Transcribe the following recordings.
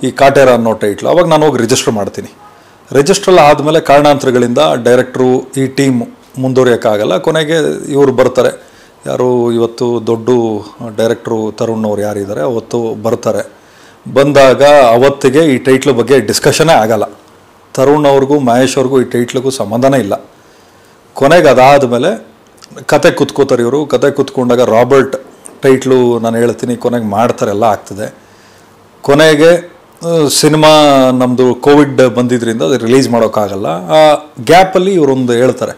ಈ ಕಾಟೇರ ಅನ್ನೋ ಟೈಟ್ಲು. ಅವಾಗ ನಾನು ಹೋಗಿ ರಿಜಿಸ್ಟರ್ ಮಾಡ್ತೀನಿ. ರಿಜಿಸ್ಟ್ರಲ್ ಆದಮೇಲೆ ಕಾರಣಾಂತರಗಳಿಂದ ಡೈರೆಕ್ಟ್ರು ಈ ಟೀಮ್ ಮುಂದುವರಿಯೋಕ್ಕಾಗಲ್ಲ. ಕೊನೆಗೆ ಇವರು ಬರ್ತಾರೆ, ಯಾರು ಇವತ್ತು ದೊಡ್ಡ ಡೈರೆಕ್ಟ್ರು ತರುಣ್ ಅವ್ರು ಯಾರಿದ್ದಾರೆ ಅವತ್ತು ಬರ್ತಾರೆ. ಬಂದಾಗ ಅವತ್ತಿಗೆ ಈ ಟೈಟ್ಲ್ ಬಗ್ಗೆ ಡಿಸ್ಕಷನ್ನೇ ಆಗಲ್ಲ. ತರುಣ್ ಅವ್ರಿಗೂ ಮಹೇಶ್ ಅವ್ರಿಗೂ ಈ ಟೈಟ್ಲಿಗೂ ಸಂಬಂಧನೇ ಇಲ್ಲ. ಕೊನೆಗೆ ಅದಾದಮೇಲೆ ಕತೆ ಕುತ್ಕೋತಾರೆ ಇವರು. ಕತೆ ಕುತ್ಕೊಂಡಾಗ ರಾಬರ್ಟ್ ಟೈಟ್ಲು ನಾನು ಹೇಳ್ತೀನಿ, ಕೊನೆಗೆ ಮಾಡ್ತಾರೆ, ಎಲ್ಲ ಆಗ್ತದೆ. ಕೊನೆಗೆ ಸಿನಿಮಾ ನಮ್ಮದು ಕೋವಿಡ್ ಬಂದಿದ್ದರಿಂದ ಅದು ರಿಲೀಸ್ ಮಾಡೋಕ್ಕಾಗಲ್ಲ. ಆ ಗ್ಯಾಪಲ್ಲಿ ಇವರೊಂದು ಹೇಳ್ತಾರೆ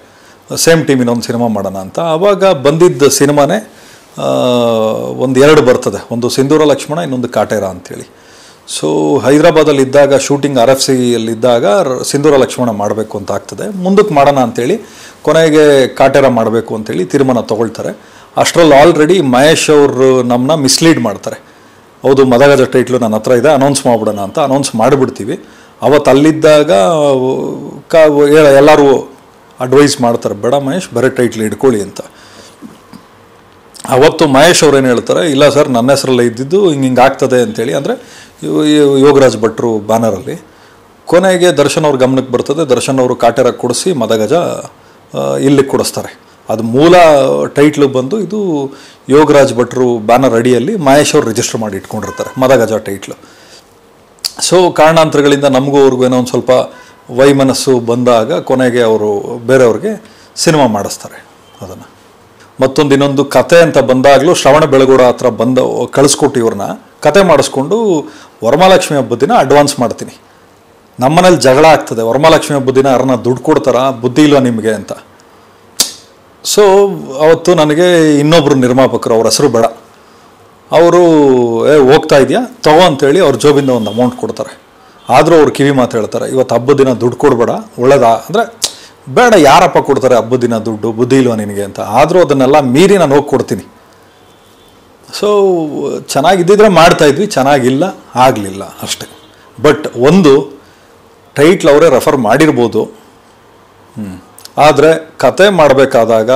ಸೇಮ್ ಟೀಮಿನ ಒಂದು ಸಿನಿಮಾ ಮಾಡೋಣ ಅಂತ. ಆವಾಗ ಬಂದಿದ್ದ ಸಿನಿಮಾನೇ ಒಂದು 2 ಬರ್ತದೆ, ಒಂದು ಸಿಂಧೂರ ಲಕ್ಷ್ಮಣ, ಇನ್ನೊಂದು ಕಾಟೇರ ಅಂಥೇಳಿ. ಸೊ ಹೈದರಾಬಾದಲ್ಲಿದ್ದಾಗ ಶೂಟಿಂಗ್ RFCಯಲ್ಲಿದ್ದಾಗ ಸಿಂಧೂರ ಲಕ್ಷ್ಮಣ ಮಾಡಬೇಕು ಅಂತ ಆಗ್ತದೆ. ಮುಂದಕ್ಕೆ ಮಾಡೋಣ ಅಂಥೇಳಿ ಕೊನೆಗೆ ಕಾಟೇರ ಮಾಡಬೇಕು ಅಂಥೇಳಿ ತೀರ್ಮಾನ ತೊಗೊಳ್ತಾರೆ. ಅಷ್ಟರಲ್ಲಿ ಆಲ್ರೆಡಿ ಮಹೇಶ್ ಅವರು ನಮ್ಮನ್ನ ಮಿಸ್ಲೀಡ್ ಮಾಡ್ತಾರೆ. ಹೌದು, ಮದಗಜ ಟೈಟ್ಲು ನನ್ನ ಹತ್ರ ಇದೆ, ಅನೌನ್ಸ್ ಮಾಡಿಬಿಡೋಣ ಅಂತ ಅನೌನ್ಸ್ ಮಾಡಿಬಿಡ್ತೀವಿ. ಅವತ್ತು ಅಲ್ಲಿದ್ದಾಗ ಎಲ್ಲರೂ ಅಡ್ವೈಸ್ ಮಾಡ್ತಾರೆ, ಬೇಡ ಮಹೇಶ್, ಬರೀ ಟೈಟ್ಲ್ ಇಟ್ಕೊಳ್ಳಿ ಅಂತ. ಅವತ್ತು ಮಹೇಶ್ ಅವ್ರೇನು ಹೇಳ್ತಾರೆ, ಇಲ್ಲ ಸರ್ ನನ್ನ ಹೆಸರಲ್ಲೇ ಇದ್ದಿದ್ದು ಹಿಂಗೆ ಆಗ್ತದೆ ಅಂಥೇಳಿ. ಅಂದರೆ ಯೋಗರಾಜ್ ಭಟ್ರು ಬ್ಯಾನರಲ್ಲಿ. ಕೊನೆಗೆ ದರ್ಶನ್ ಅವ್ರ ಗಮನಕ್ಕೆ ಬರ್ತದೆ. ದರ್ಶನ್ ಅವರು ಕಾಟೇರ ಕೊಡಿಸಿ ಮದಗಜ ಇಲ್ಲಿಗೆ ಕೊಡಿಸ್ತಾರೆ. ಅದು ಮೂಲ ಟೈಟ್ಲು ಬಂದು ಇದು ಯೋಗರಾಜ್ ಭಟ್ರು ಬ್ಯಾನರ್ ಅಡಿಯಲ್ಲಿ ಮಹೇಶ್ ಅವ್ರು ರಿಜಿಸ್ಟರ್ ಮಾಡಿ ಇಟ್ಕೊಂಡಿರ್ತಾರೆ ಮದಗಜ ಟೈಟ್ಲು. ಸೊ ಕಾರಣಾಂತರಗಳಿಂದ ನಮಗೂ ಅವ್ರಿಗೂ ಏನೋ ಒಂದು ಸ್ವಲ್ಪ ವೈಮನಸ್ಸು ಬಂದಾಗ ಕೊನೆಗೆ ಅವರು ಬೇರೆಯವ್ರಿಗೆ ಸಿನಿಮಾ ಮಾಡಿಸ್ತಾರೆ ಅದನ್ನು. ಇನ್ನೊಂದು ಕತೆ ಅಂತ ಬಂದಾಗಲೂ ಶ್ರವಣ ಬೆಳಗೋಡ ಹತ್ರ ಕಳಿಸ್ಕೊಟ್ಟು ಇವ್ರನ್ನ ಕತೆ ಮಾಡಿಸ್ಕೊಂಡು ವರಮಹಾಲಕ್ಷ್ಮಿ ಹಬ್ಬದ ದಿನ ಅಡ್ವಾನ್ಸ್ ಮಾಡ್ತೀನಿ. ನಮ್ಮನೇಲಿ ಜಗಳ ಆಗ್ತದೆ, ವರಮಹಾಲಕ್ಷ್ಮಿ ಹಬ್ಬದ ದಿನ ಯಾರನ್ನ ದುಡ್ಡು ಕೊಡ್ತಾರಾ, ಬುದ್ಧಿ ಇಲ್ವಾ ನಿಮಗೆ ಅಂತ. ಸೊ ಅವತ್ತು ನನಗೆ ಇನ್ನೊಬ್ಬರು ನಿರ್ಮಾಪಕರು, ಅವ್ರ ಹೆಸರು ಬೇಡ, ಅವರು ಹೋಗ್ತಾ ಇದೆಯಾ ತಗೋ ಅಂತೇಳಿ ಅವ್ರ ಜೋಬಿಂದ ಒಂದು ಅಮೌಂಟ್ ಕೊಡ್ತಾರೆ. ಆದರೂ ಅವ್ರು ಕಿವಿ ಮಾತು ಹೇಳ್ತಾರೆ, ಇವತ್ತು ಹಬ್ಬದ ದಿನ ದುಡ್ಡು ಕೊಡಬೇಡ, ಒಳ್ಳೇದಾ ಅಂದರೆ ಬೇಡ, ಯಾರಪ್ಪ ಕೊಡ್ತಾರೆ ಹಬ್ಬದ ದಿನ ದುಡ್ಡು, ಬುದ್ಧಿ ಇಲ್ವಾ ನಿನಗೆ ಅಂತ. ಆದರೂ ಅದನ್ನೆಲ್ಲ ಮೀರಿ ನಾನು ಹೋಗಿ ಕೊಡ್ತೀನಿ. ಸೊ ಚೆನ್ನಾಗಿದ್ದಿದ್ರೆ ಮಾಡ್ತಾಯಿದ್ವಿ, ಚೆನ್ನಾಗಿಲ್ಲ ಆಗಲಿಲ್ಲ ಅಷ್ಟೆ. ಬಟ್ ಒಂದು ಟೈಟ್ಲ್ ಅವರೇ ರೆಫರ್ ಮಾಡಿರ್ಬೋದು. ಆದರೆ ಕತೆ ಮಾಡಬೇಕಾದಾಗ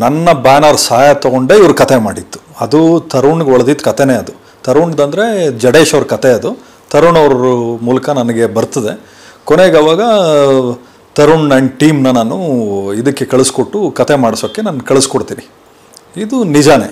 ನನ್ನ ಬ್ಯಾನರ್ ಸಹಾಯ ತೊಗೊಂಡೇ ಇವ್ರು ಕತೆ ಮಾಡಿತ್ತು. ಅದು ತರುಣ್ಗೆ ಒಳ್ದಿದ್ದ ಕತೆನೇ. ಅದು ತರುಣ್ದಂದರೆ ಜಡೇಶ್ ಅವ್ರ ಕತೆ. ಅದು ತರುಣ್ ಅವ್ರ ಮೂಲಕ ನನಗೆ ಬರ್ತದೆ. ಕೊನೆಗೆ ಅವಾಗ ತರುಣ್ ಆ್ಯಂಡ್ ಟೀಮ್ನ ನಾನು ಇದಕ್ಕೆ ಕಳಿಸ್ಕೊಟ್ಟು ಕತೆ ಮಾಡಿಸೋಕ್ಕೆ ನಾನು ಕಳಿಸ್ಕೊಡ್ತೀನಿ. ಇದು ನಿಜಾನೇ.